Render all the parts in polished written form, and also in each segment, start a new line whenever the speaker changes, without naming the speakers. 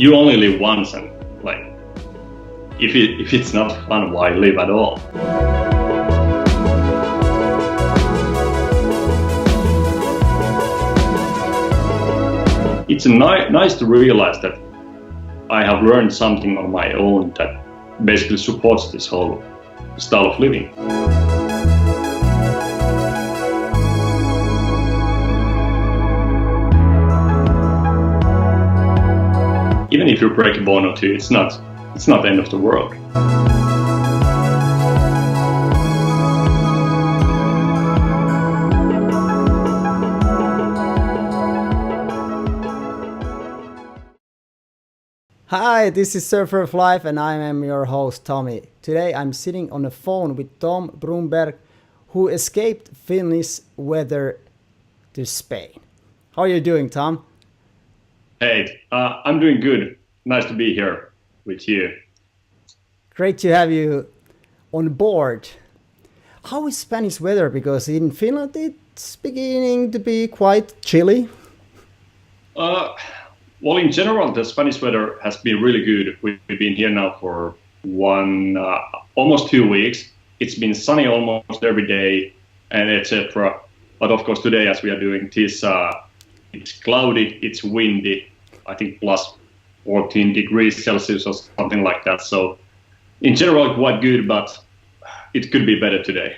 you only live once, and like if it's not fun, why live at all? It's nice to realize that I have learned something on my own that basically supports this whole style of living. Even if you break a bone or two, it's not the end of the world.
Hi, this is Surfer of Life and I am your host Tommy. Today I'm sitting on the phone with Tom Brunberg, who escaped Finnish weather to Spain. How are you doing, Tom?
Hey, I'm doing good. Nice to be here with you.
Great to have you on board. How is Spanish weather? Because in Finland it's beginning to be quite chilly.
Well, in general, the Spanish weather has been really good. We've been here now for almost 2 weeks. It's been sunny almost every day, and etc. But of course, today, as we are doing this, it's cloudy, it's windy. I think plus 14 degrees Celsius or something like that. So, in general, quite good, but it could be better today.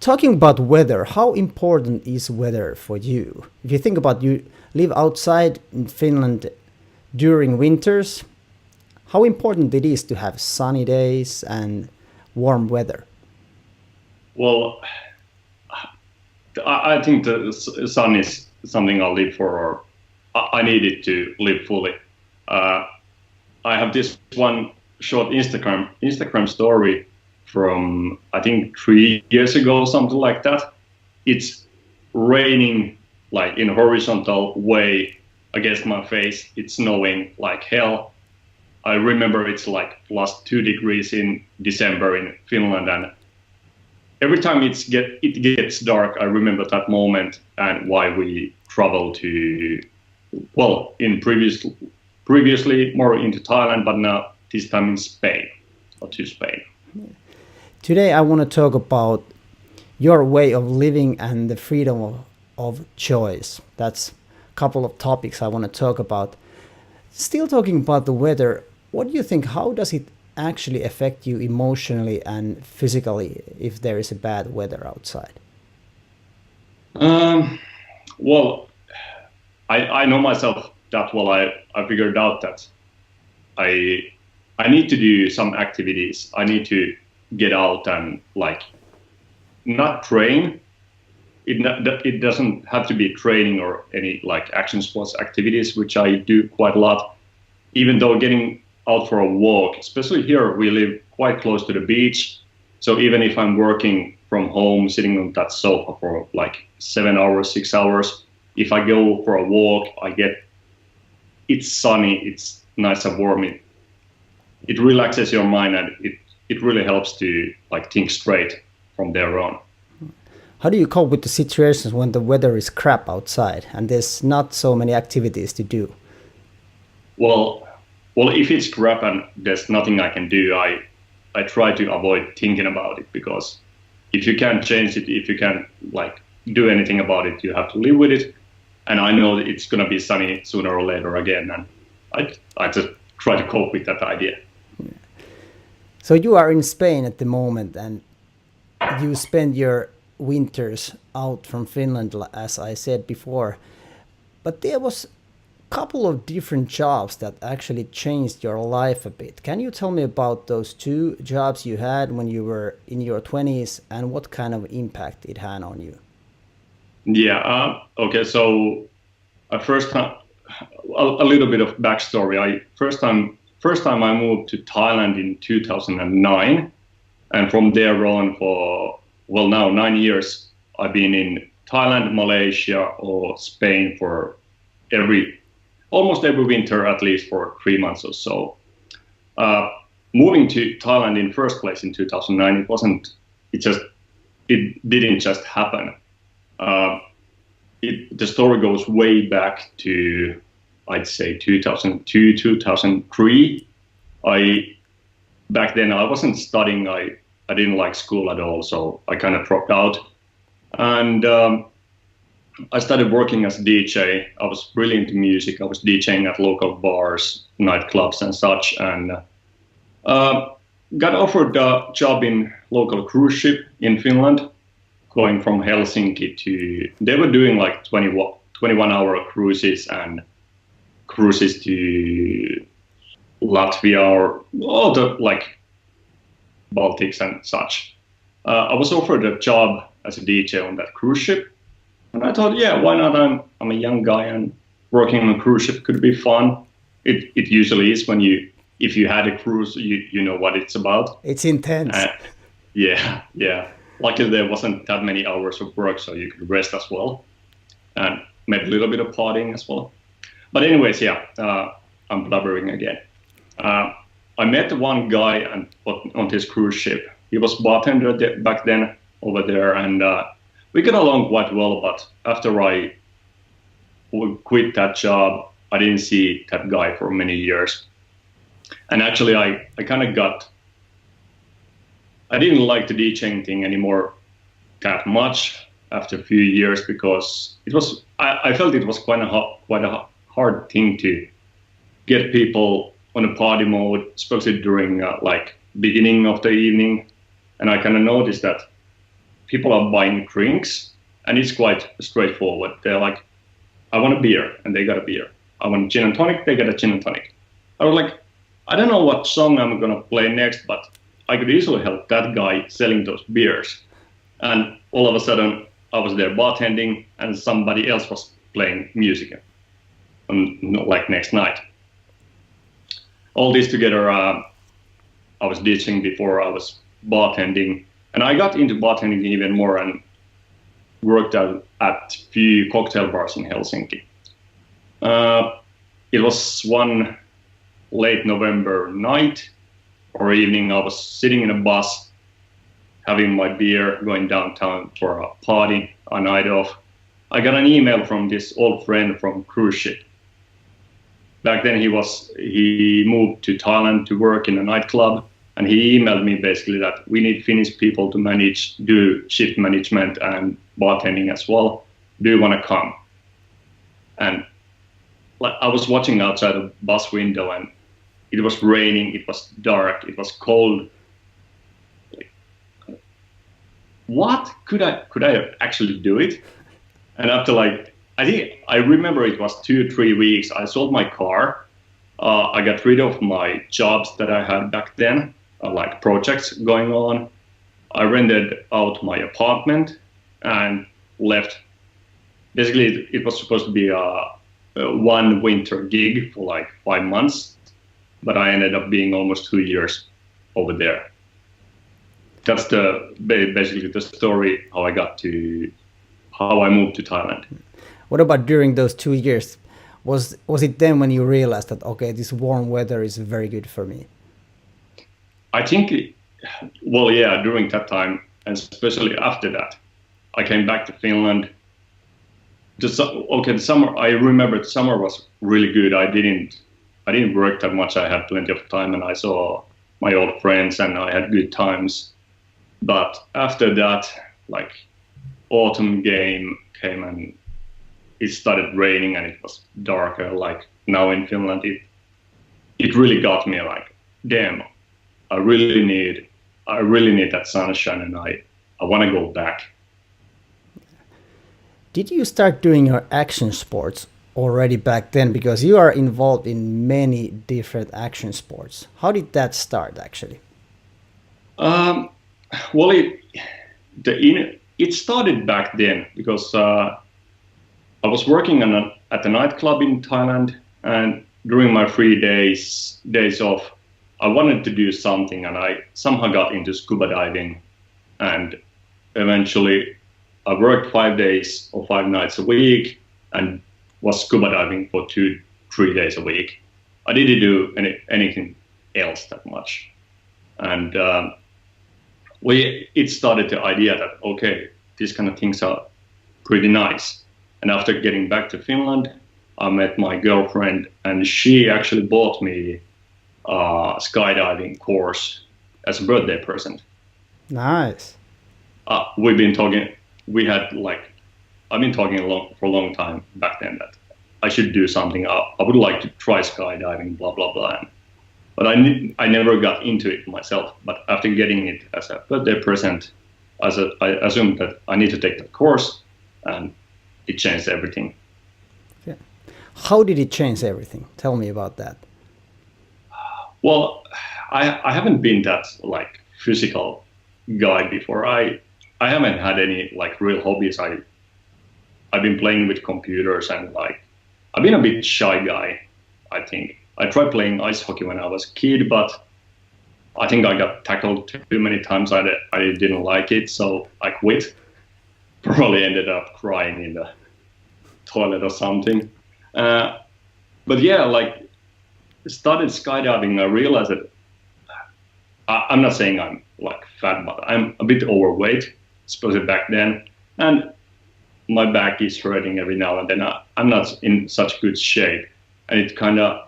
Talking about weather, how important is weather for you? If you think about you live outside in Finland during winters, how important it is to have sunny days and warm weather?
Well, I think the sun is something I'll live for, or I need it to live fully. I have this one short Instagram story from, I think, 3 years ago, something like that. It's raining like in a horizontal way against my face. It's snowing like hell. I remember it's like plus 2 degrees in December in Finland, and every time it gets dark, I remember that moment and why we travel to, well, previously more into Thailand, but now this time in Spain, or to Spain.
Today I want to talk about your way of living and the freedom of choice. That's a couple of topics I want to talk about. Still talking about the weather, what do you think, how does it actually affect you emotionally and physically if there is a bad weather outside?
Well, I know myself that well. I figured out that I need to do some activities. I need to get out and like not train. It doesn't have to be training or any like action sports activities, which I do quite a lot. Even though getting out for a walk, especially here, we live quite close to the beach. So even if I'm working from home, sitting on that sofa for like 7 hours, 6 hours, if I go for a walk, it's sunny, it's nice and warm. It relaxes your mind, and it really helps to like think straight from there on.
How do you cope with the situations when the weather is crap outside and there's not so many activities to do?
Well, if it's crap and there's nothing I can do, I try to avoid thinking about it, because if you can't change it, if you can't like do anything about it, you have to live with it. And I know that it's gonna be sunny sooner or later again, and I just try to cope with that idea.
So you are in Spain at the moment, and you spend your winters out from Finland, as I said before. But there was a couple of different jobs that actually changed your life a bit. Can you tell me about those 2 jobs you had when you were in your 20s and what kind of impact it had on you?
Yeah. Okay. So, first time, a little bit of backstory. First time I moved to Thailand in 2009, and from there on for, well, now 9 years, I've been in Thailand, Malaysia, or Spain for almost every winter, at least for 3 months or so. Moving to Thailand in first place in 2009, it didn't just happen. The story goes way back to I'd say 2002, 2003. Back then I wasn't studying. I didn't like school at all, so I kind of dropped out. And I started working as a DJ. I was really into music. I was DJing at local bars, nightclubs, and such. And got offered a job in local cruise ship in Finland, going from Helsinki to. They were doing like 21-hour cruises and cruises to Latvia or all the like Baltics and such. I was offered a job as a DJ on that cruise ship. And I thought, yeah, why not? I'm a young guy and working on a cruise ship could be fun. It usually is when if you had a cruise, you know what it's about.
It's intense.
Yeah. Luckily there wasn't that many hours of work, so you could rest as well. And maybe a little bit of partying as well. But anyways, I'm blubbering again. I met one guy on this cruise ship. He was bartender back then over there, and we got along quite well, but after I quit that job, I didn't see that guy for many years. And actually, I didn't like the DJing thing anymore that much after a few years, because I felt it was quite a hard thing to get people on a party mode, especially during like beginning of the evening. And I kind of noticed that people are buying drinks, and it's quite straightforward. They're like, I want a beer, and they got a beer. I want gin and tonic, they get a gin and tonic. I was like, I don't know what song I'm going to play next, but I could easily help that guy selling those beers. And all of a sudden, I was there bartending, and somebody else was playing music like next night. All this together, I was DJing before I was bartending. And I got into bartending even more and worked at a few cocktail bars in Helsinki. It was one late November night or evening. I was sitting in a bus, having my beer, going downtown for a party, a night off. I got an email from this old friend from cruise ship. Back then he moved to Thailand to work in a nightclub. And he emailed me basically that we need Finnish people to do shift management and bartending as well. Do you want to come? And like, I was watching outside the bus window, and it was raining, it was dark, it was cold. What could I actually do it? And after I remember it was 2 or 3 weeks, I sold my car. I got rid of my jobs that I had back then. Like projects going on. I rented out my apartment and left. Basically, it was supposed to be a one winter gig for like 5 months, but I ended up being almost 2 years over there. That's basically the story how I moved to Thailand.
What about during those 2 years? Was it then when you realized that, okay, this warm weather is very good for me?
I think, during that time, and especially after that, I came back to Finland. The summer, I remember the summer was really good. I didn't work that much. I had plenty of time, and I saw my old friends, and I had good times. But after that, like autumn came, and it started raining, and it was darker. Like now in Finland, it really got me. Like, damn. I really need that sunshine, and I want to go back.
Did you start doing your action sports already back then? Because you are involved in many different action sports. How did that start, actually?
It started back then because I was working at a nightclub in Thailand, and during my 3 days off, I wanted to do something, and I somehow got into scuba diving, and eventually I worked 5 days or 5 nights a week and was scuba diving for 2-3 days a week. I didn't do anything else that much. And it started the idea that, okay, these kind of things are pretty nice. And after getting back to Finland, I met my girlfriend, and she actually bought me a skydiving course as a birthday present.
Nice.
We've been talking. We had like I've been talking for a long time back then that I should do something. I would like to try skydiving, blah blah blah. But I never got into it myself. But after getting it as a birthday present, I assumed that I need to take that course, and it changed everything.
Yeah. How did it change everything? Tell me about that.
Well, I haven't been that like physical guy before. I haven't had any like real hobbies. I've been playing with computers and like I've been a bit shy guy, I think. I tried playing ice hockey when I was a kid, but I think I got tackled too many times. I didn't like it, so I quit. Probably ended up crying in the toilet or something. But yeah, like started skydiving. I realized that I'm not saying I'm like fat, but I'm a bit overweight, especially back then. And my back is hurting every now and then. I'm not in such good shape. And it kind of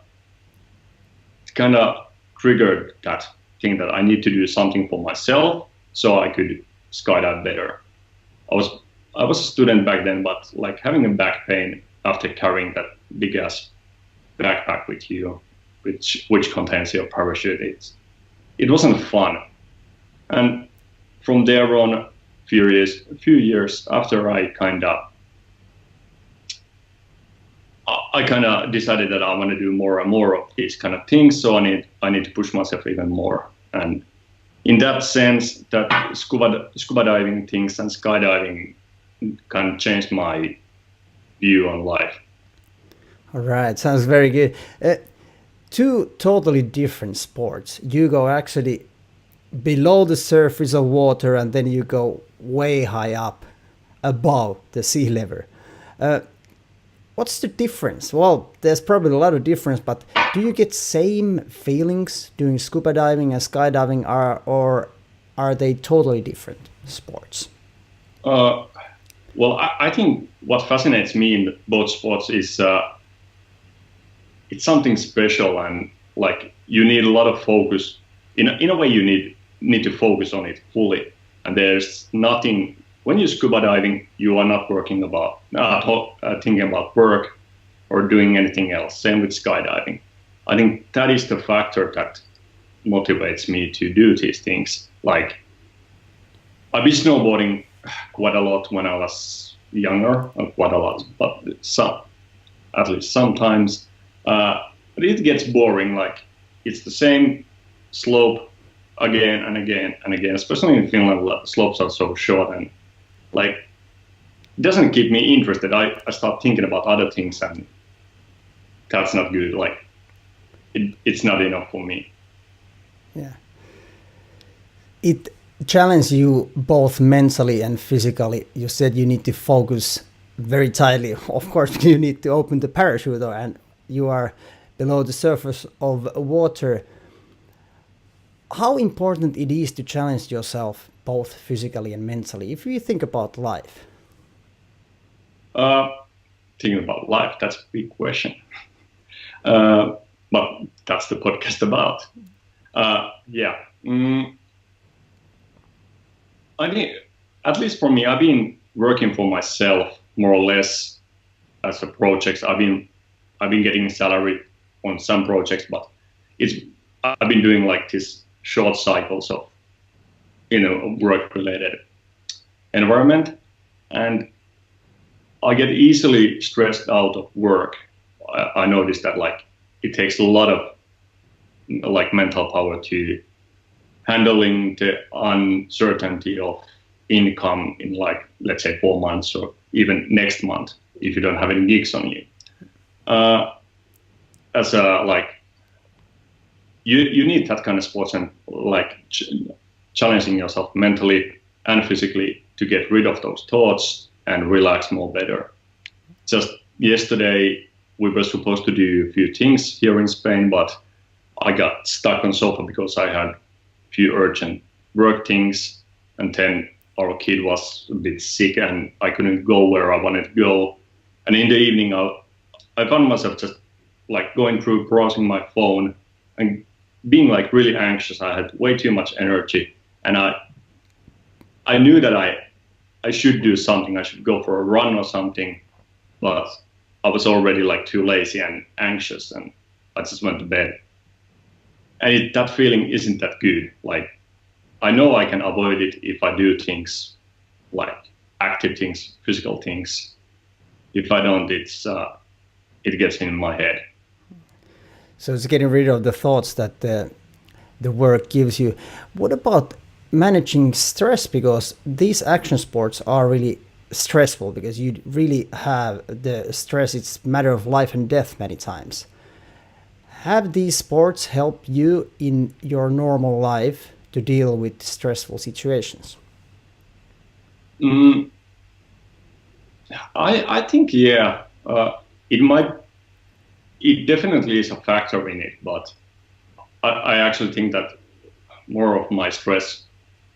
triggered that thing that I need to do something for myself so I could skydive better. I was a student back then, but like having a back pain after carrying that big ass backpack with you, which contains your parachute, it wasn't fun. And from there on, a few years after, I kind of decided that I want to do more and more of these kind of things. So I need to push myself even more. And in that sense, that scuba diving things and skydiving kind of changed my view on life.
All right, sounds very good. Two totally different sports. You go actually below the surface of water, and then you go way high up above the sea level. What's the difference? Well, there's probably a lot of difference, but do you get same feelings doing scuba diving and skydiving, or are they totally different sports?
Well, I think what fascinates me in both sports is it's something special, and like you need a lot of focus. In a way, you need to focus on it fully. And there's nothing when you're scuba diving, you are not thinking about work or doing anything else. Same with skydiving. I think that is the factor that motivates me to do these things. Like I've been snowboarding quite a lot when I was younger, not quite a lot, but at least sometimes. But it gets boring. Like it's the same slope again and again and again. Especially in Finland, slopes are so short, and like it doesn't keep me interested. I start thinking about other things, and that's not good. Like it's not enough for me.
Yeah. It challenges you both mentally and physically. You said you need to focus very tightly. Of course, you need to open the parachute, and you are below the surface of water. How important it is to challenge yourself both physically and mentally, if you think about life?
Thinking about life, that's a big question. But that's the podcast about. Yeah. I mean, at least for me, I've been working for myself more or less as a project. I've been getting salary on some projects, but I've been doing like this short cycles of work-related environment, and I get easily stressed out of work. I noticed that like it takes a lot of like mental power to handling the uncertainty of income in like, let's say 4 months or even next month if you don't have any gigs on you. As a like you need that kind of sports and like challenging yourself mentally and physically to get rid of those thoughts and relax more better. Just yesterday we were supposed to do a few things here in Spain, but I got stuck on sofa because I had a few urgent work things, and then our kid was a bit sick and I couldn't go where I wanted to go. And in the evening I found myself just like going through browsing my phone and being like really anxious. I had way too much energy, and I knew that I should do something. I should go for a run or something, but I was already like too lazy and anxious, and I just went to bed. And that feeling isn't that good. Like, I know I can avoid it if I do things like active things, physical things. If I don't, it gets in my head.
So it's getting rid of the thoughts that the work gives you. What about managing stress? Because these action sports are really stressful because you really have the stress. It's a matter of life and death many times. Have these sports helped you in your normal life to deal with stressful situations?
I think, yeah, it definitely is a factor in it, but I actually think that more of my stress,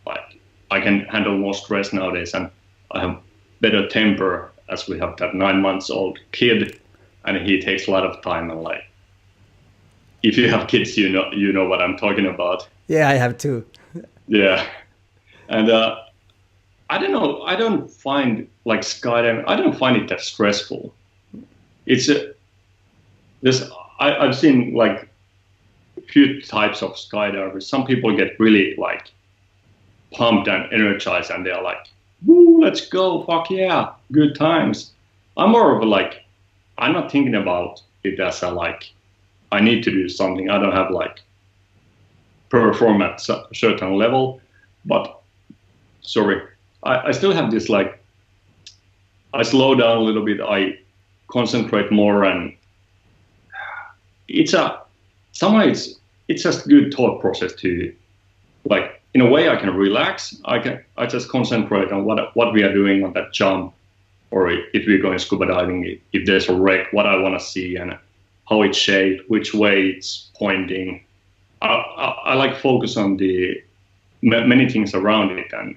like I can handle more stress nowadays, and I have better temper as we have that 9 months old kid, and he takes a lot of time. And like, if you have kids, you know what I'm talking about.
Yeah, I have too.
Yeah, and I don't know. I don't find like skydiving. I don't find it that stressful. It's I've seen like a few types of skydivers. Some people get really like pumped and energized, and they're like, "Woo, let's go! Fuck yeah, good times." I'm more of a like, I'm not thinking about it as a like, I need to do something. I don't have like perform at a certain level, but sorry, I still have this like, I slow down a little bit. I concentrate more, and somehow it's just a good thought process to like, in a way I can relax. I just concentrate on what we are doing on that jump, or if we're going scuba diving, if there's a wreck, what I want to see and how it's shaped, which way it's pointing. I like focus on the many things around it, and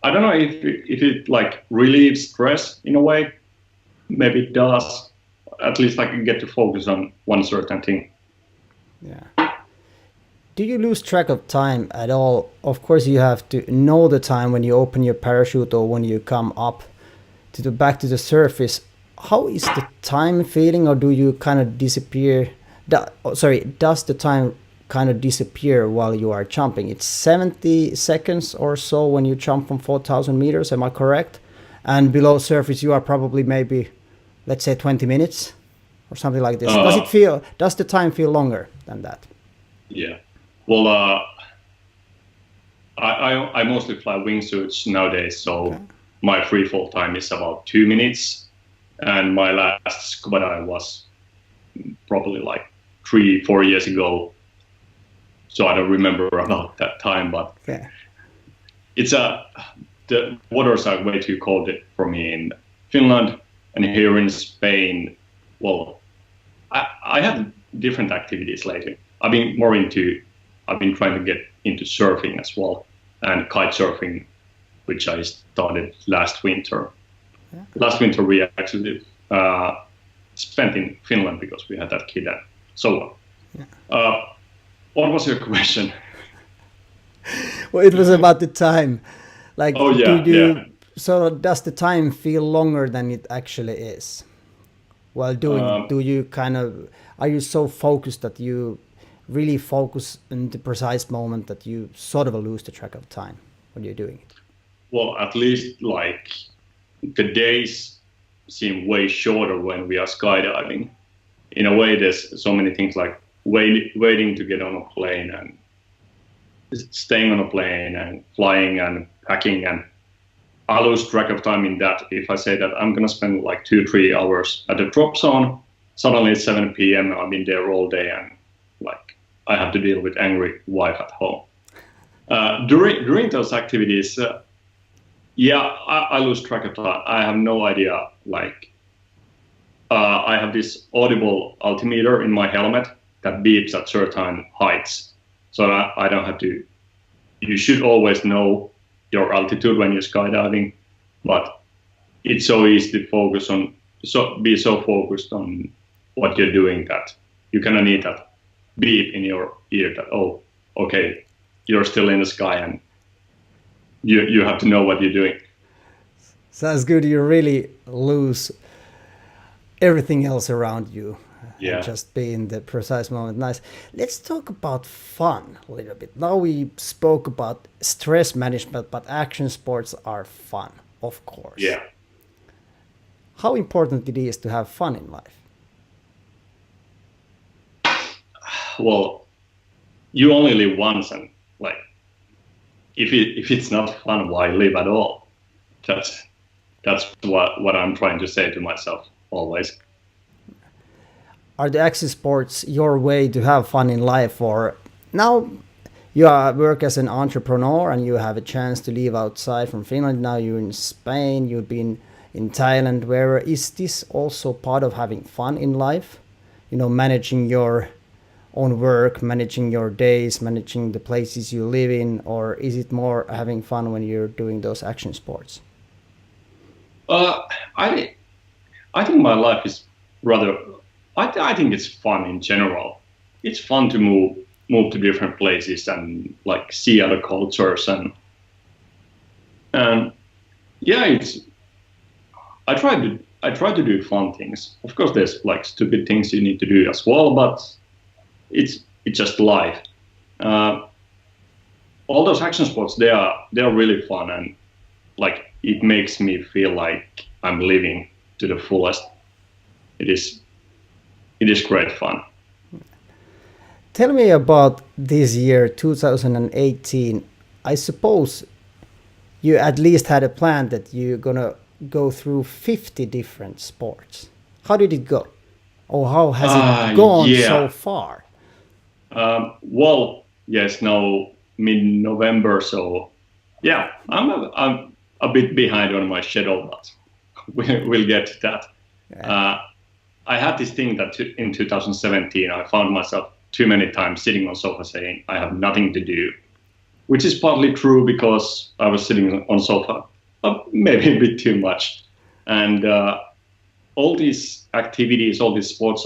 I don't know if it like relieves stress in a way. Maybe it does. At least I can get to focus on one certain thing.
Yeah. Do you lose track of time at all? Of course, you have to know the time when you open your parachute or when you come up back to the surface. How is the time feeling, or do you kind of disappear? Does the time kind of disappear while you are jumping? It's 70 seconds or so when you jump from 4,000 meters. Am I correct? And below surface, you are probably maybe, let's say, 20 minutes or something like this. Does the time feel longer than that?
Yeah. Well, I mostly fly wingsuits nowadays, so okay. My free fall time is about 2 minutes, and my last scuba dive was probably like 3-4 years ago. So I don't remember about that time, but yeah. The waters are way too cold for me in Finland, and here in Spain. Well, I have different activities lately. I've been trying to get into surfing as well, and kite surfing, which I started last winter. Yeah. Last winter we actually spent in Finland because we had that kid and so on. Yeah. What was your question?
Well, it was about the time. Like,
oh yeah,
So does the time feel longer than it actually is? While doing, are you so focused that you really focus in the precise moment that you sort of lose the track of time when you're doing it?
Well, at least like the days seem way shorter when we are skydiving. In a way, there's so many things like waiting to get on a plane and staying on a plane and flying and packing, and I lose track of time in that. If I say that I'm going to spend like 2-3 hours at the drop zone, suddenly it's 7 p.m. I've been there all day, and like I have to deal with angry wife at home. During those activities, I lose track of time. I have no idea. Like I have this audible altimeter in my helmet that beeps at certain heights, so I don't have to. You should always know your altitude when you're skydiving, but it's so easy to focus on be so focused on what you're doing that you kind of need that beep in your ear that, oh, okay, you're still in the sky and you have to know what you're doing.
Sounds good. You really lose everything else around you.
Yeah.
And just be in the precise moment. Nice. Let's talk about fun a little bit. Now we spoke about stress management, but action sports are fun, of course.
Yeah.
How important it is to have fun in life?
Well, you only live once, and like, if it's not fun, why live at all? That's what I'm trying to say to myself always.
Are the action sports your way to have fun in life, or now you work as an entrepreneur and you have a chance to live outside from Finland? Now you're in Spain, you've been in Thailand. Where is this also part of having fun in life? You know, managing your own work, managing your days, managing the places you live in, or is it more having fun when you're doing those action sports?
I think my life is rather. I think it's fun in general. It's fun to move to different places and like see other cultures and yeah, it's. I try to do fun things. Of course, there's like stupid things you need to do as well, but it's just life. All those action sports, they are really fun, and like it makes me feel like I'm living to the fullest. It is great fun.
Tell me about this year, 2018. I suppose you at least had a plan that you're gonna go through 50 different sports. How did it go? Or how has it gone so far?
Well, yes, now mid-November, so yeah, I'm a bit behind on my schedule, but we'll get to that. Yeah. I had this thing that in 2017, I found myself too many times sitting on sofa saying I have nothing to do, which is partly true because I was sitting on sofa maybe a bit too much. And all these activities, all these sports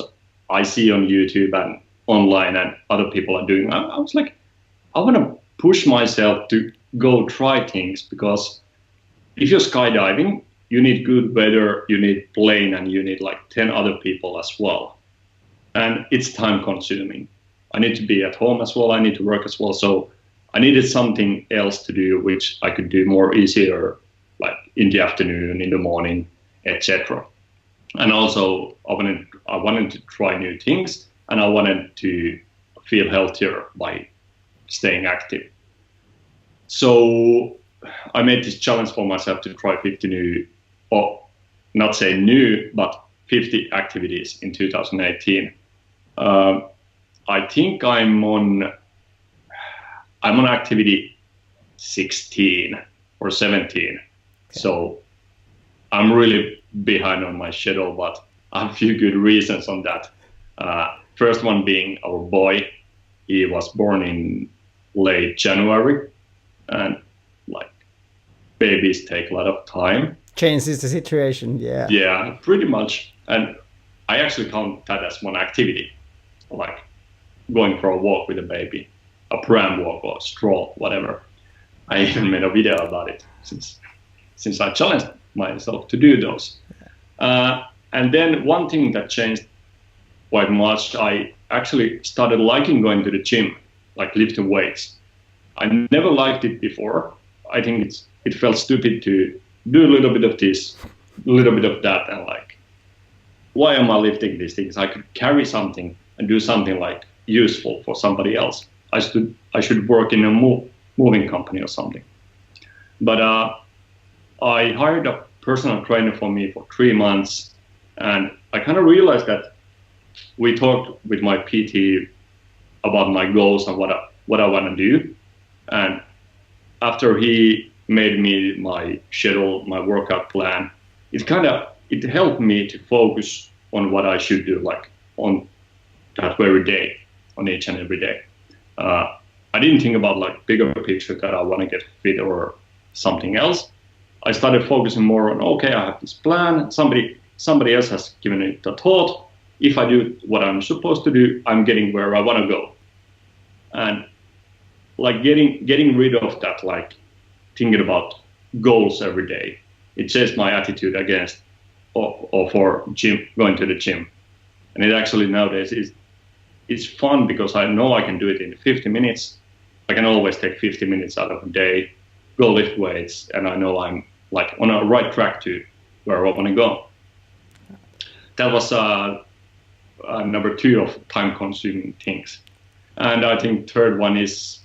I see on YouTube and online and other people are doing, I was like, I want to push myself to go try things, because if you're skydiving, you need good weather, you need plane, and you need like 10 other people as well. And it's time consuming. I need to be at home as well, I need to work as well. So I needed something else to do, which I could do more easier, like in the afternoon, in the morning, etc. And also I wanted to try new things, and I wanted to feel healthier by staying active. So I made this challenge for myself to try 50 new, or not say new, but 50 activities in 2018. I think I'm on activity 16 or 17. Okay. So I'm really behind on my schedule, but I have a few good reasons on that. First one being our boy. He was born in late January, and like babies take a lot of time.
Changes the situation, yeah.
Yeah, pretty much. And I actually count that as one activity, like going for a walk with a baby, a pram walk or stroll, whatever. I even made a video about it since I challenged myself to do those. And then one thing that changed quite much, I actually started liking going to the gym, like lifting weights. I never liked it before. I think it felt stupid to do a little bit of this, a little bit of that, and like, why am I lifting these things? I could carry something and do something like useful for somebody else. I should work in a moving company or something. But I hired a personal trainer for me for 3 months, and I kind of realized that we talked with my PT about my goals and what I want to do. And after he made me my schedule, my workout plan, it helped me to focus on what I should do, like on that very day, on each and every day. I didn't think about like bigger picture that I want to get fit or something else. I started focusing more on, okay, I have this plan. Somebody somebody else has given it a thought. If I do what I'm supposed to do, I'm getting where I want to go. And like getting rid of that, like thinking about goals every day, it changed my attitude against or for going to the gym. And it actually nowadays it's fun because I know I can do it in 50 minutes. I can always take 50 minutes out of a day, go lift weights, and I know I'm like on a right track to where I want to go. That was number 2 of time-consuming things. And I think third one is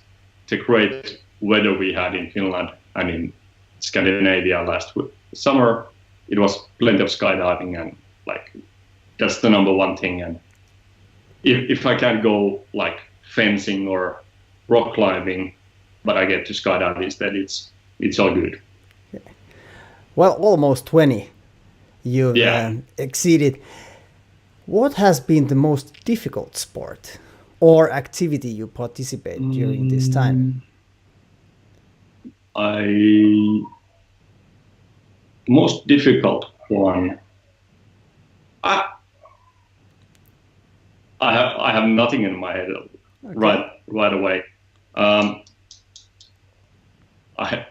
the great weather we had in Finland and in Scandinavia last summer. It was plenty of skydiving, and like that's the number one thing. And if I can't go like fencing or rock climbing, but I get to skydive instead, it's all good.
Well, almost 20 you've exceeded. What has been the most difficult sport or activity you participate during this time?
Most difficult one. I have nothing in my head right away. I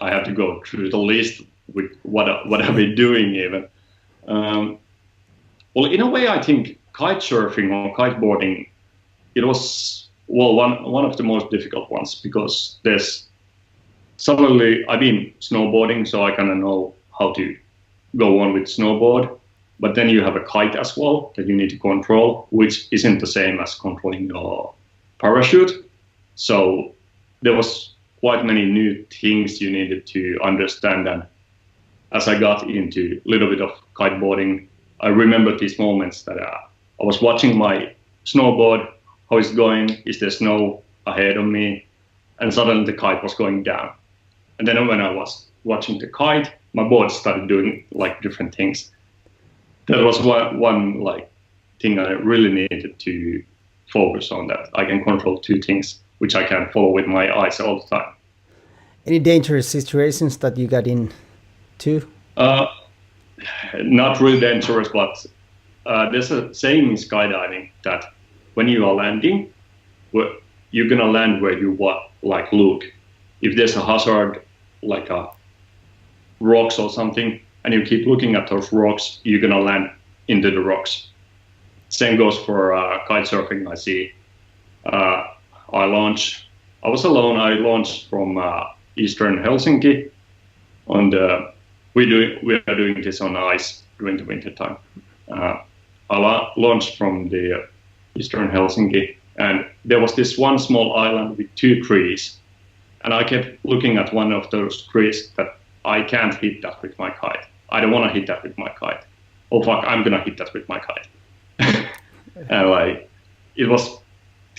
have to go through the list with what I've been doing even. Well, in a way, I think kite surfing or kiteboarding, it was one of the most difficult ones, because I've been snowboarding, so I kind of know how to go on with snowboard. But then you have a kite as well that you need to control, which isn't the same as controlling your parachute. So there was quite many new things you needed to understand. And as I got into a little bit of kiteboarding, I remember these moments that I was watching my snowboard, how it's going, is there snow ahead of me? And suddenly the kite was going down. And then when I was watching the kite, my board started doing like different things. That was one like thing I really needed to focus on, that I can control 2 things, which I can follow with my eyes all the time.
Any dangerous situations that you got into?
Not really dangerous, but there's a saying in skydiving that when you are landing, you're gonna land where you look. If there's a hazard, like rocks or something, and you keep looking at those rocks, you're gonna land into the rocks. Same goes for kite surfing. I see. I was alone. I launched from Eastern Helsinki, and we are doing this on ice during the winter time. I launched from the Eastern Helsinki, and there was this one small island with 2 trees, and I kept looking at one of those trees that I can't hit that with my kite. I don't want to hit that with my kite. Oh fuck, I'm gonna hit that with my kite. And like, it was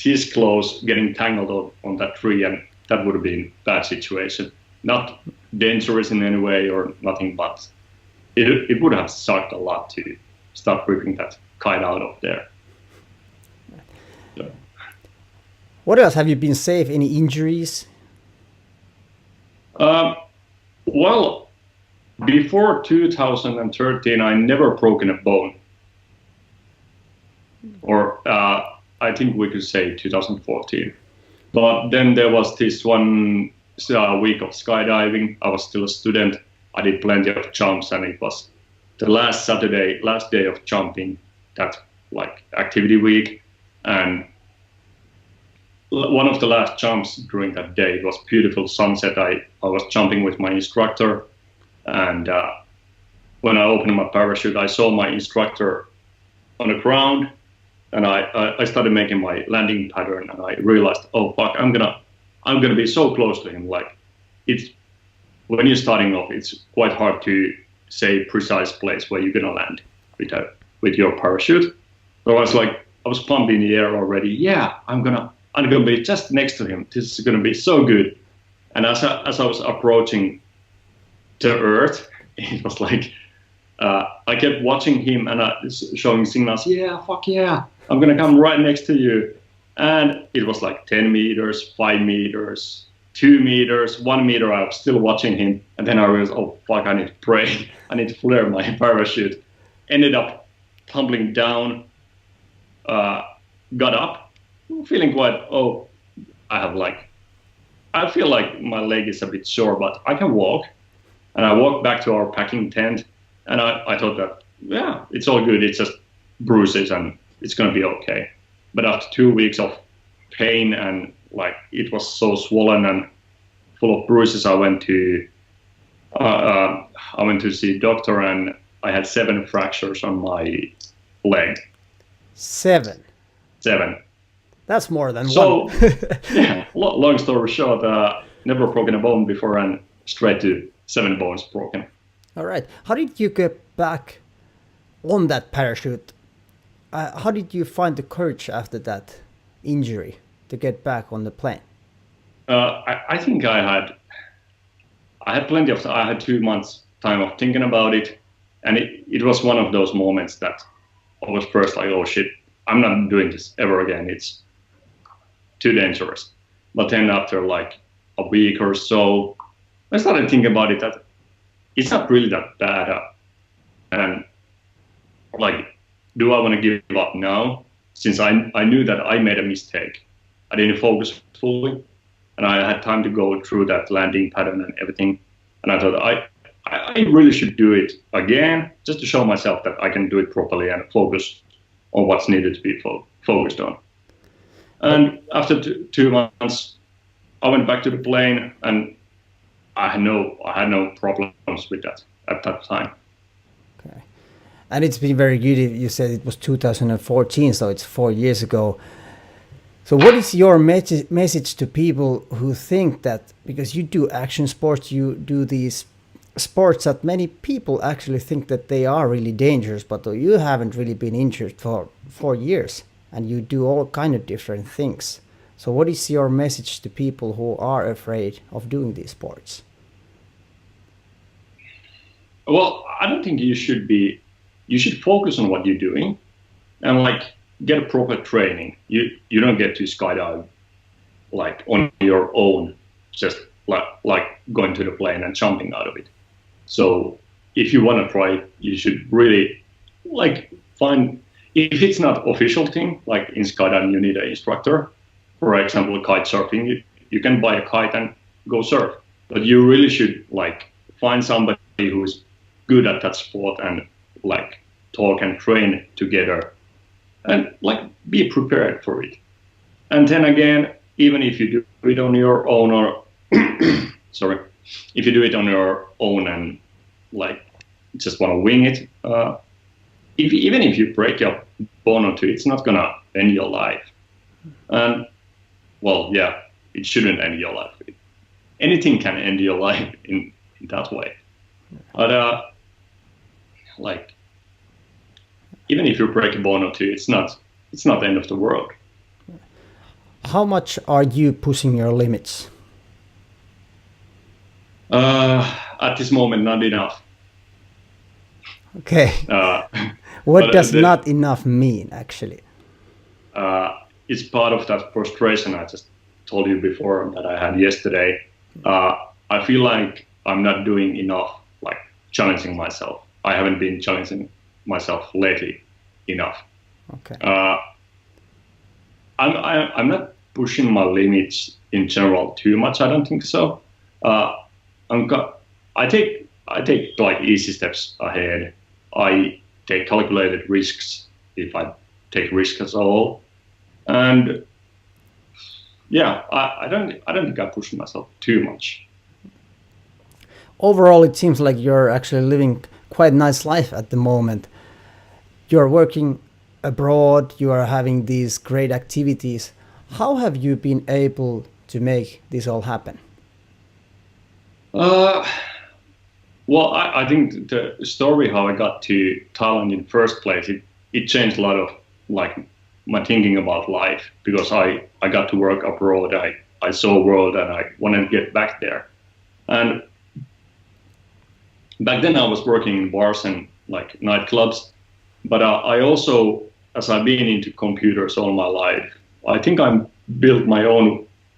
this close getting tangled on that tree, and that would have been a bad situation. Not dangerous in any way or nothing, but it would have sucked a lot to start ripping that kite out of there. So.
What else? Have you been safe? Any injuries?
Well, before 2013, I never broken a bone. Or I think we could say 2014. But then there was this one week of skydiving. I was still a student. I did plenty of jumps, and it was the last day of jumping, that like activity week. And one of the last jumps during that day, it was beautiful sunset. I was jumping with my instructor, and when I opened my parachute, I saw my instructor on the ground, and I started making my landing pattern, and I realized, oh fuck, I'm gonna be so close to him. Like, it's when you're starting off, it's quite hard to say precise place where you're gonna land with your parachute. So I was pumping in the air already. Yeah, I'm gonna be just next to him. This is gonna be so good. And as I was approaching the earth, it was like I kept watching him and showing signals. Yeah, fuck yeah, I'm gonna come right next to you. And it was like 10 meters, 5 meters, 2 meters, 1 meter. I was still watching him, and then I realized, oh fuck, I need to pray. I need to flare my parachute. Ended up tumbling down, got up, feeling quite, I feel like my leg is a bit sore, but I can walk. And I walked back to our packing tent, and I thought that, yeah, it's all good. It's just bruises, and it's going to be okay. But after 2 weeks of pain, and like it was so swollen and full of bruises, I went to see a doctor, and I had 7 fractures on my leg.
7?
7.
That's more than
so,
one.
Yeah, long story short, never broken a bone before, and straight to 7 bones broken.
All right. How did you get back on that parachute? How did you find the courage after that injury to get back on the plane?
I think I had plenty of time. I had 2 months time of thinking about it, and it was one of those moments that I was first like, oh shit, I'm not doing this ever again. It's too dangerous. But then after like a week or so, I started thinking about it that it's not really that bad. And like, do I want to give up now? Since I knew that I made a mistake. I didn't focus fully, and I had time to go through that landing pattern and everything. And I thought I really should do it again, just to show myself that I can do it properly and focus on what's needed to be focused on. And after 2 months, I went back to the plane, and I had no problems with that at that time.
Okay. And it's been very good. You said it was 2014, so it's 4 years ago. So what is your message to people who think that, because you do action sports, you do these sports that many people actually think that they are really dangerous, but you haven't really been injured for 4 years, and you do all kind of different things. So what is your message to people who are afraid of doing these sports?
Well, I don't think you should focus on what you're doing and like get a proper training. You don't get to skydive like on your own, just like going to the plane and jumping out of it. So if you want to try it, you should really like find, if it's not official thing, like in skydiving you need an instructor. For example, kite surfing, you can buy a kite and go surf. But you really should like find somebody who's good at that sport and like talk and train together and like be prepared for it. And then again, even if you do it on your own, or if you do it on your own and like just want to wing it, even if you break your bone or two, it's not gonna end your life. And well, yeah, it shouldn't end your life. Anything can end your life in that way. But like, even if you break a bone or two, it's not the end of the world.
How much are you pushing your limits?
At this moment, not enough.
Okay. What does not enough mean, actually?
It's part of that frustration I just told you before that I had yesterday. I feel like I'm not doing enough, like challenging myself. I haven't been challenging myself lately enough.
Okay.
I'm not pushing my limits in general too much. I don't think so. I take like easy steps ahead. I take calculated risks if I take risks at all. And yeah, I don't think I push myself too much.
Overall, it seems like you're actually living quite a nice life at the moment. You're working abroad, you are having these great activities. How have you been able to make this all happen?
Well, I think the story how I got to Thailand in the first place, it changed a lot of like my thinking about life, because I got to work abroad. I saw a world and I wanted to get back there. And back then I was working in bars and like nightclubs, but I also, as I've been into computers all my life, I think I built my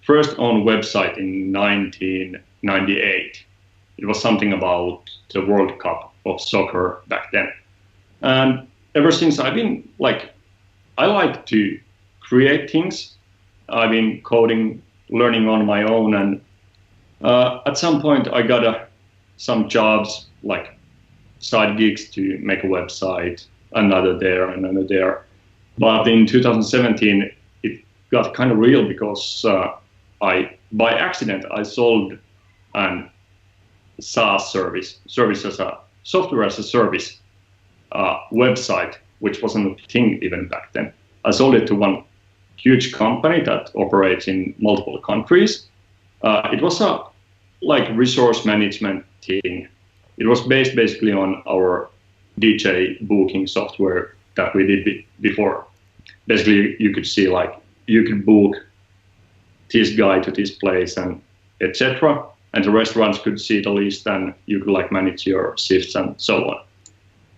first own website in 1998. It was something about the World Cup of soccer back then. And ever since I've been like, I like to create things. I've been coding, learning on my own, and at some point I got some jobs like side gigs to make a website, another there. But in 2017, it got kind of real because by accident, I sold an SaaS service as a software as a service website, which wasn't a thing even back then. I sold it to one huge company that operates in multiple countries. It was a like resource management thing. It was based basically on our DJ booking software that we did before. Basically, you could see like you could book this guy to this place and etc. And the restaurants could see the list and you could like manage your shifts and so on.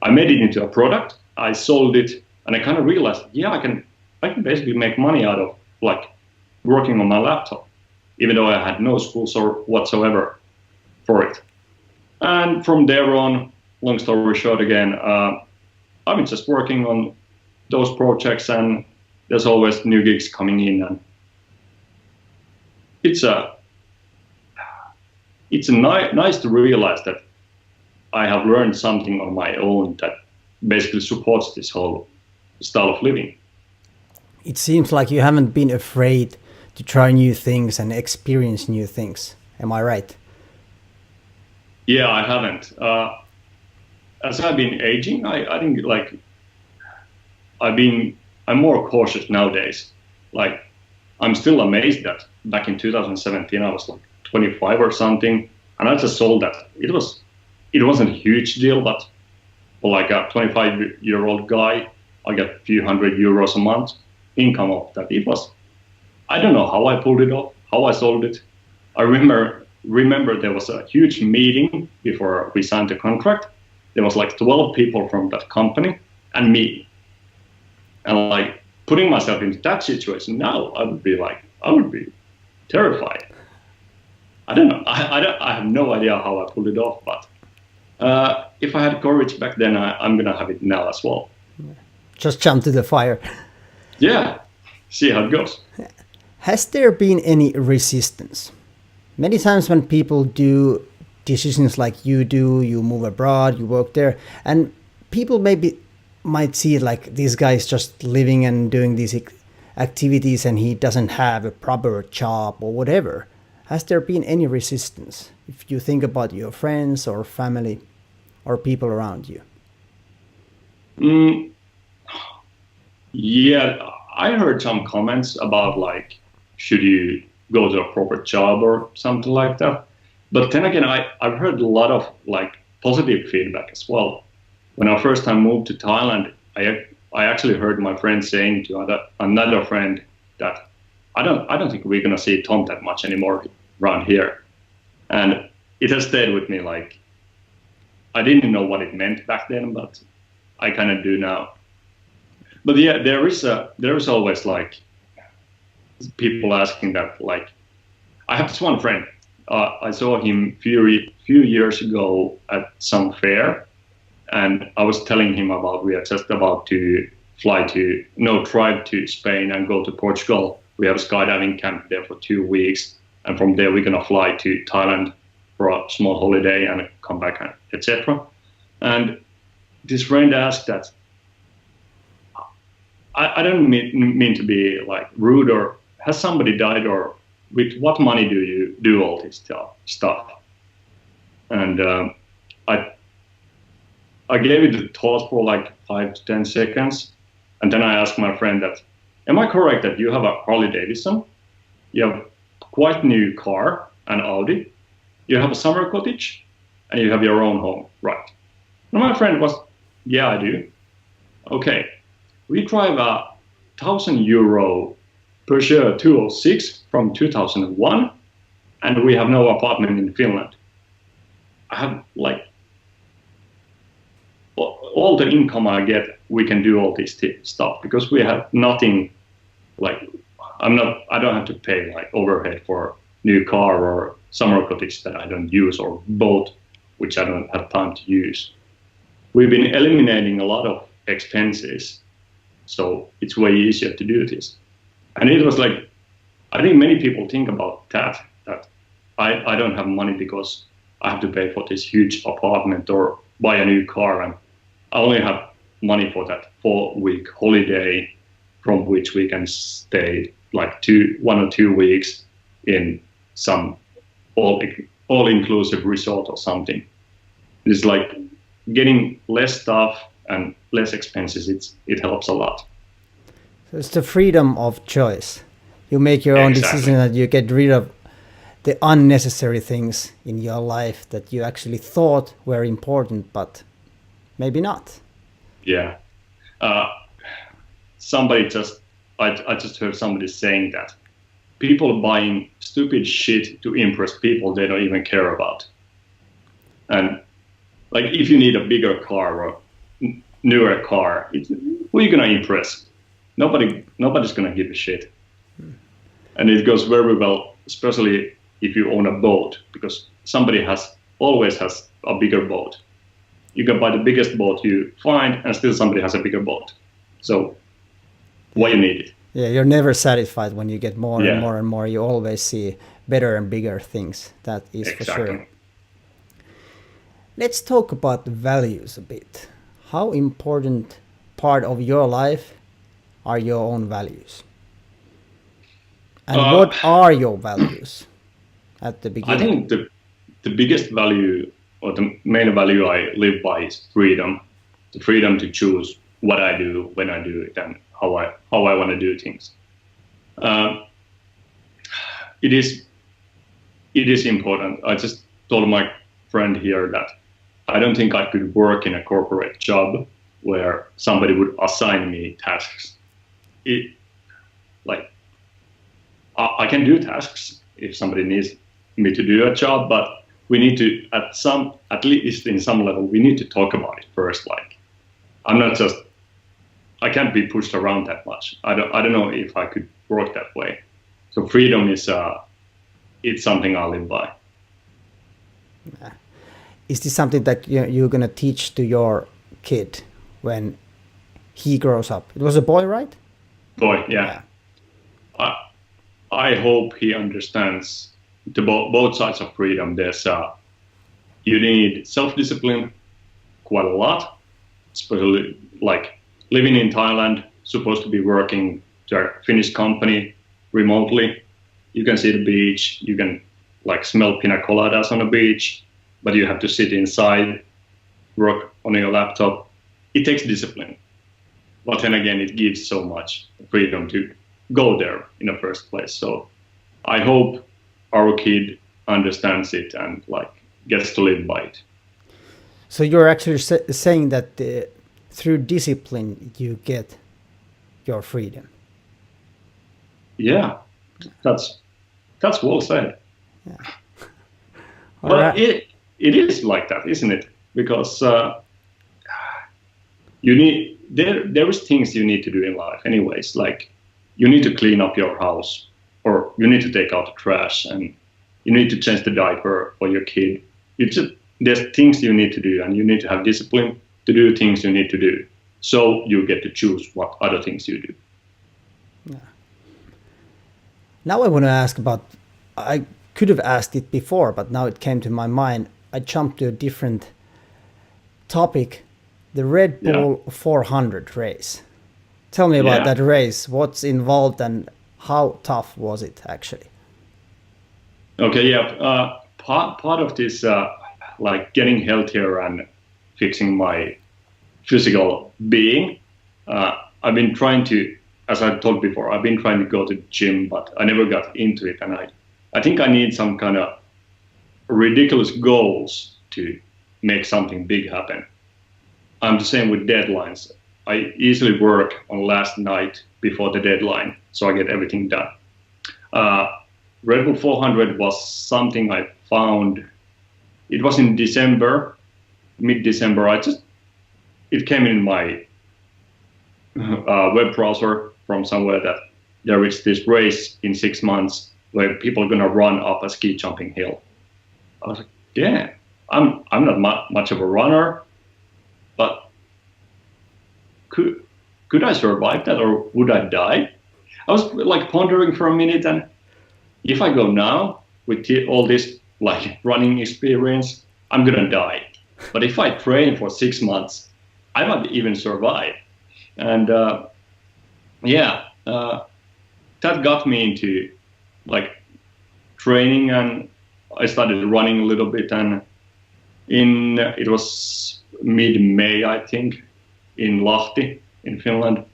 I made it into a product. I sold it, and I kind of realized, yeah, I can basically make money out of like working on my laptop, even though I had no schools or whatsoever for it. And from there on, long story short again, I've been just working on those projects, and there's always new gigs coming in, and it's nice to realize that I have learned something on my own that basically supports this whole style of living.
It seems like you haven't been afraid to try new things and experience new things. Am I right?
Yeah, I haven't. As I've been aging, I think like I'm more cautious nowadays. Like I'm still amazed that back in 2017 I was like 25 or something, and I just sold that. It wasn't a huge deal, but for like a 25-year-old guy, I got a few €100 a month income of that. I don't know how I pulled it off, how I sold it. I remember there was a huge meeting before we signed the contract. There was like 12 people from that company and me. And like putting myself into that situation now, I would be terrified. I don't know. I have no idea how I pulled it off, but if I had courage back then, I'm going to have it now as well.
Just jump to the fire.
Yeah, see how it goes.
Has there been any resistance? Many times when people do decisions like you do, you move abroad, you work there, and people might see it like this guy is just living and doing these activities and he doesn't have a proper job or whatever. Has there been any resistance if you think about your friends or family or people around you?
Yeah, I heard some comments about like, should you go to a proper job or something like that. But then again, I've heard a lot of like positive feedback as well. When I first time moved to Thailand, I actually heard my friend saying to another friend that I don't think we're gonna see Tom that much anymore around here, and it has stayed with me. Like I didn't know what it meant back then, but I kind of do now. But yeah, there is always like people asking that. Like I have this one friend. I saw him few years ago at some fair, and I was telling him we are just about to drive to Spain and go to Portugal. We have a skydiving camp there for 2 weeks, and from there we're gonna fly to Thailand for a small holiday and come back, etc. And this friend asked that. I don't mean to be like rude, or has somebody died, or with what money do you do all this stuff? And I gave it a thought for like 5 to 10 seconds, and then I asked my friend that, am I correct that you have a Harley Davidson, you have quite new car, an Audi, you have a summer cottage, and you have your own home, right? And my friend was, yeah, I do. Okay, we drive a €1,000 Peugeot 206 from 2001, and we have no apartment in Finland. I have like all the income I get, we can do all this stuff because we have nothing. Like I don't have to pay like overhead for new car or summer cottage that I don't use, or boat which I don't have time to use. We've been eliminating a lot of expenses. So it's way easier to do this. And it was like, I think many people think about that I don't have money because I have to pay for this huge apartment or buy a new car, and I only have money for that 4-week holiday from which we can stay like 1 or 2 weeks in some all-inclusive resort or something. It's like getting less stuff and less expenses. It helps a lot.
So it's the freedom of choice. You make your own decision, and you get rid of the unnecessary things in your life that you actually thought were important, but maybe not.
Yeah. I just heard somebody saying that people buying stupid shit to impress people they don't even care about. And like, if you need a bigger car or newer car, who are you gonna impress? Nobody's gonna give a shit. And it goes very well, especially if you own a boat, because somebody always has a bigger boat. You can buy the biggest boat you find, and still somebody has a bigger boat. So why you need it?
Yeah, you're never satisfied when you get more and more and more. You always see better and bigger things. That is for sure. Let's talk about values a bit. How important part of your life are your own values? And what are your values at the beginning?
I think the biggest value, or the main value I live by, is freedom. The freedom to choose what I do, when I do it, and how I want to do things. It is important. I just told my friend here that I don't think I could work in a corporate job where somebody would assign me tasks. I can do tasks if somebody needs me to do a job, but we need to, at least in some level, we need to talk about it first. Like, I can't be pushed around that much. I don't know if I could work that way. So freedom is, it's something I live by.
Is this something that you're going to teach to your kid when he grows up? It was a boy, right?
Boy, yeah. I hope he understands both sides of freedom. There's you need self-discipline quite a lot, especially like living in Thailand, supposed to be working to a Finnish company remotely. You can see the beach, you can like smell pina coladas on the beach, but you have to sit inside, work on your laptop. It takes discipline. But then again, it gives so much freedom to go there in the first place. So I hope our kid understands it and like gets to live by it.
So you're actually saying that through discipline you get your freedom.
Yeah, that's well said.
Yeah.
But right. It is like that, isn't it? Because there is things you need to do in life anyways. Like, you need to clean up your house, or you need to take out the trash, and you need to change the diaper for your kid. There's things you need to do, and you need to have discipline to do things you need to do. So you get to choose what other things you do.
Yeah. Now I want to ask about, I could have asked it before, but now it came to my mind. I jumped to a different topic, the Redbull 400 race. Tell me about that race. What's involved and how tough was it actually?
Okay, yeah. Part of this, like getting healthier and fixing my physical being, I've been trying to, as I told before, I've been trying to go to the gym, but I never got into it. And I think I need some kind of ridiculous goals to make something big happen. I'm the same with deadlines. I easily work on last night before the deadline, so I get everything done. Redbull 400 was something I found. It was in December, mid-December. It came in my web browser from somewhere that there is this race in 6 months where people are gonna run up a ski jumping hill. I was like, yeah, I'm not much of a runner, but could I survive that, or would I die? I was like pondering for a minute, and if I go now with all this like running experience, I'm gonna die. But if I train for 6 months, I might even survive. And that got me into like training, and I started running a little bit. And it was mid-May, I think, in Lahti in Finland.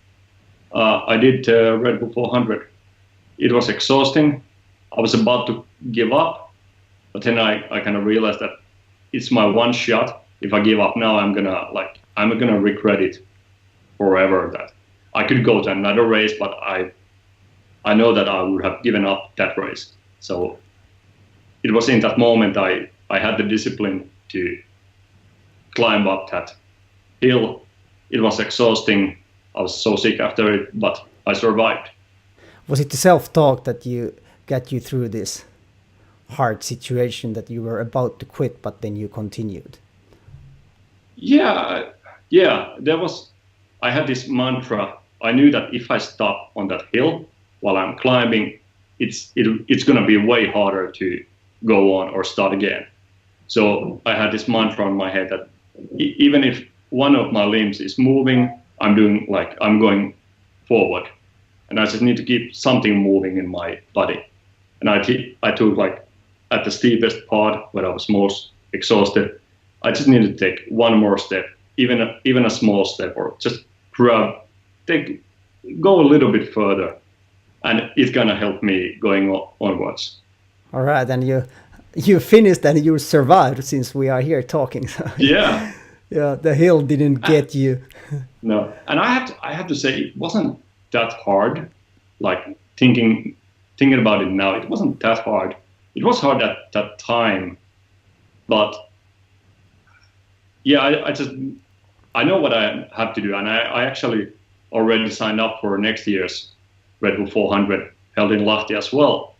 I did Redbull 400. It was exhausting. I was about to give up, but then I kind of realized that it's my one shot. If I give up now, I'm gonna regret it forever. That I could go to another race, but I know that I would have given up that race. So it was in that moment I had the discipline to climb up that hill. It was exhausting. I was so sick after it, but I survived.
Was it the self-talk that got you through this hard situation, that you were about to quit, but then you continued?
Yeah. I had this mantra. I knew that if I stop on that hill while I'm climbing, it's going to be way harder to go on or start again. So I had this mantra in my head that even if one of my limbs is moving, I'm going forward, and I just need to keep something moving in my body. And I took like at the steepest part where I was most exhausted, I just needed to take one more step, even a small step, or just go a little bit further, and it's gonna help me going onwards.
All right, and you finished and you survived, since we are here talking. So
Yeah.
Yeah, the hill didn't get you.
No, and I have to say it wasn't that hard. Like thinking about it now, it wasn't that hard. It was hard at that time, but yeah, I know what I have to do, and I actually already signed up for next year's Redbull 400 held in Lahti as well.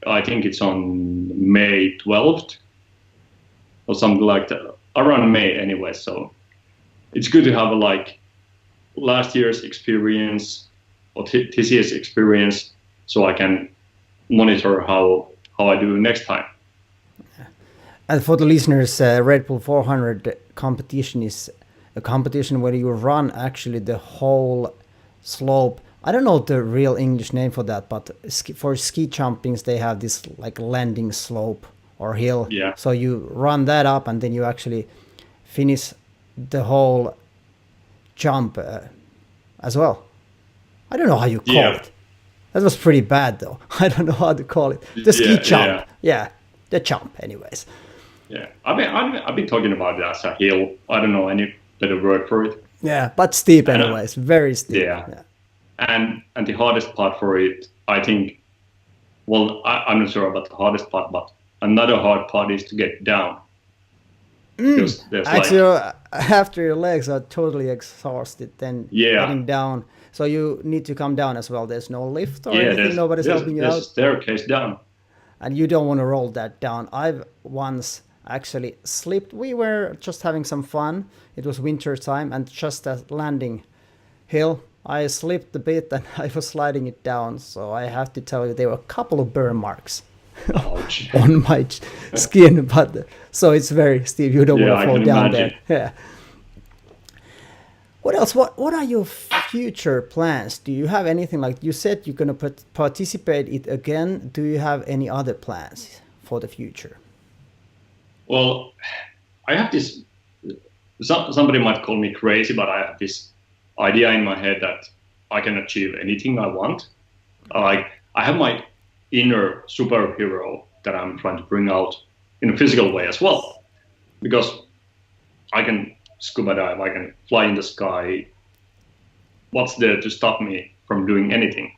I think it's on May 12th or something like that, around May anyway. So it's good to have last year's experience or this year's experience, so I can monitor how I do next time.
And for the listeners, Redbull 400 competition is a competition where you run actually the whole slope. I don't know the real English name for that, but for ski jumpings they have this like landing slope or hill.
Yeah.
So you run that up, and then you actually finish the whole jump as well. I don't know how you call it. That was pretty bad though. I don't know how to call it. The ski jump. Yeah, the jump anyways.
Yeah, I've been talking about it as a hill. I don't know any better word for it.
Yeah, but steep anyways, very steep.
Yeah. And the hardest part for it, I think, well, I'm not sure about the hardest part, but another hard part is to get down.
Actually, after your legs are totally exhausted, then getting down. So you need to come down as well. There's no lift or anything. Nobody's helping you out.
There's a staircase down.
And you don't want to roll that down. I've once actually slipped. We were just having some fun. It was winter time, and just at landing hill, I slipped a bit and I was sliding it down. So I have to tell you, there were a couple of burn marks on my skin. But so it's very steep. You don't want to fall down there. Yeah. What else? What are your future plans? Do you have anything, like you said you're going to participate it again? Do you have any other plans for the future?
Well, I have this, somebody might call me crazy, but I have this idea in my head that I can achieve anything I want. I have my inner superhero that I'm trying to bring out in a physical way as well, because I can scuba dive, I can fly in the sky. What's there to stop me from doing anything?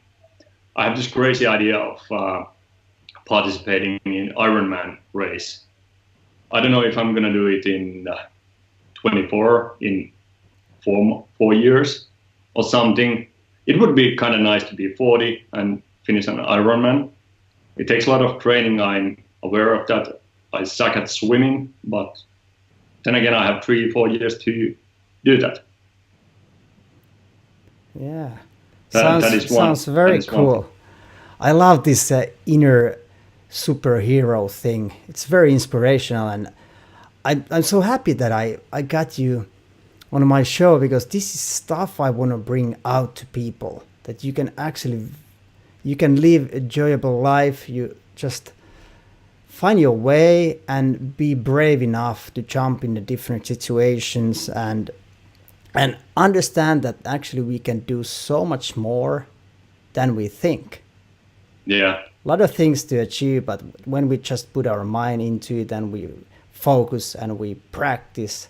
I have this crazy idea of participating in Ironman race. I don't know if I'm going to do it in 24, in 4 years or something. It would be kind of nice to be 40 and finish an Ironman. It takes a lot of training, I'm aware of that. I suck at swimming, but then again, I have 3-4 years to do that.
Yeah.
That is one.
Sounds
That
very
is one thing.
cool. I love this inner superhero thing. It's very inspirational, and I'm so happy that I got you on my show, because this is stuff I want to bring out to people, that you can actually you can live a enjoyable life. You just find your way and be brave enough to jump into different situations, and understand that actually we can do so much more than we think.
Yeah.
A lot of things to achieve, but when we just put our mind into it and we focus and we practice,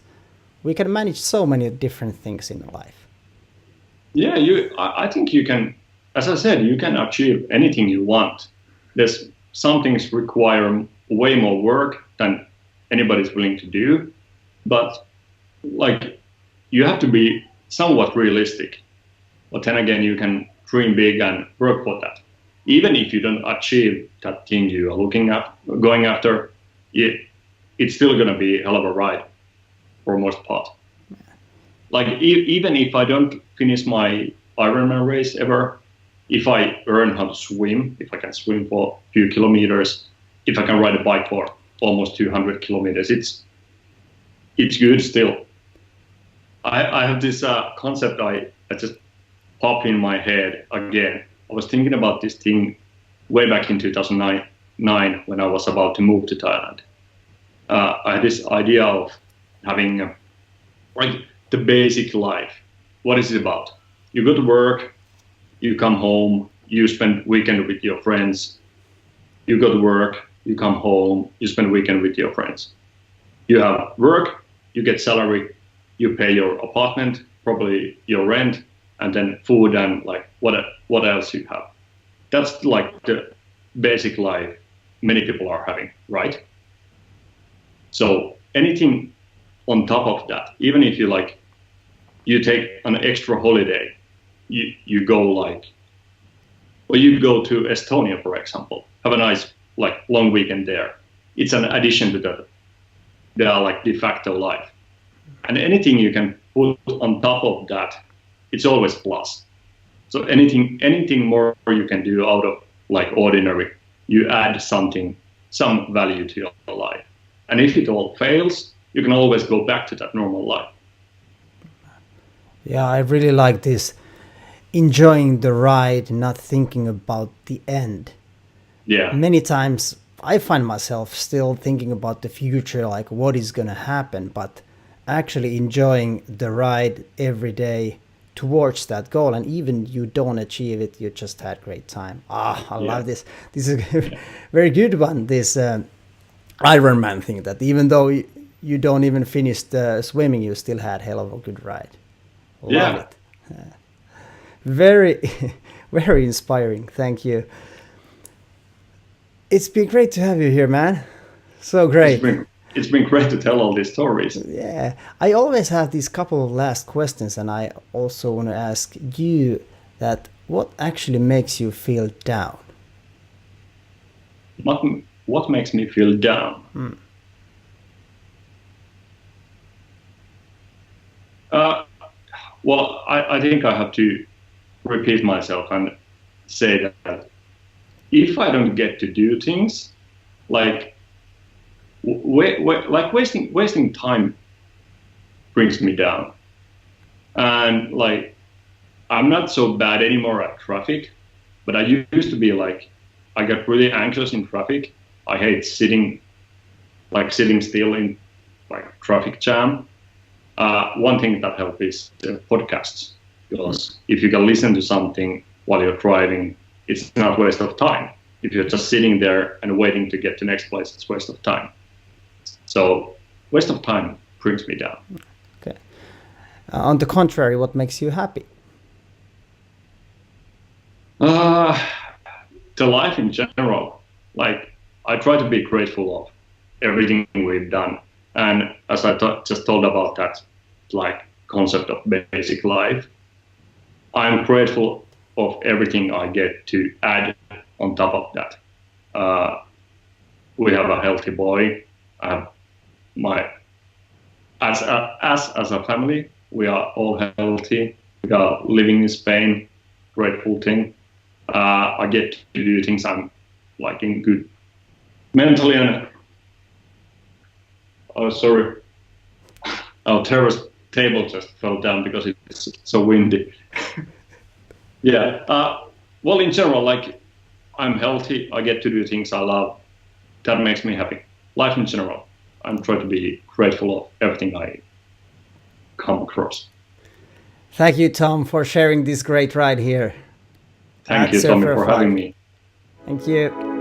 we can manage so many different things in life.
Yeah, I think you can, as I said, you can achieve anything you want. There's some things require way more work than anybody's willing to do, but like you have to be somewhat realistic. But then again, you can dream big and work for that. Even if you don't achieve that thing you are going after, it's still going to be a hell of a ride for most part. Like even if I don't finish my Ironman race ever, if I learn how to swim, if I can swim for a few kilometers, if I can ride a bike for almost 200 kilometers, it's good still. I have this concept I just popped in my head again. I was thinking about this thing way back in 2009 when I was about to move to Thailand. I had this idea of having like the basic life. What is it about? You go to work, you come home, you spend weekend with your friends. You go to work, you come home, you spend weekend with your friends. You have work, you get salary, you pay your apartment, probably your rent, and then food and like what else you have. That's like the basic life many people are having, right? So anything on top of that, even if you take an extra holiday, you go you go to Estonia, for example, have a nice long weekend there. It's an addition to the de facto life. And anything you can put on top of that, it's always plus. So anything more you can do out of ordinary, you add some value to your life. And if it all fails, you can always go back to that normal life.
Yeah, I really like this. Enjoying the ride, not thinking about the end.
Yeah.
Many times I find myself still thinking about the future, like what is going to happen, but actually enjoying the ride every day towards that goal. And even you don't achieve it, you just had great time. I love this. This is a very good one, this Ironman thing, that even though you don't even finish the swimming, you still had hell of a good ride. Love it. Very, very inspiring. Thank you. It's been great to have you here, man. So great.
It's been great to tell all these stories.
Yeah. I always have these couple of last questions, and I also want to ask you that what actually makes you feel down?
What makes me feel down? Well, I think I have to repeat myself and say that if I don't get to do things, wasting time brings me down. And I'm not so bad anymore at traffic, but I used to be I get really anxious in traffic. I hate sitting still in traffic jam. One thing that helps is podcasts, because if you can listen to something while you're driving, it's not a waste of time. If you're just sitting there and waiting to get to the next place, it's a waste of time. So waste of time brings me down.
Okay. On the contrary, what makes you happy?
The life in general. I try to be grateful of everything we've done. And as I just told about that concept of basic life, I'm grateful of everything I get to add on top of that. We have a healthy boy. As a family, we are all healthy. living in Spain, grateful thing. I get to do things I'm like in good mentally and sorry, our terrace table just fell down because it's so windy. Yeah. Well, in general, like I'm healthy. I get to do things I love. That makes me happy. Life in general. I'm trying to be grateful of everything I come across.
Thank you, Tom, for sharing this great ride here.
Thank you, Tommy, for having me.
Thank you.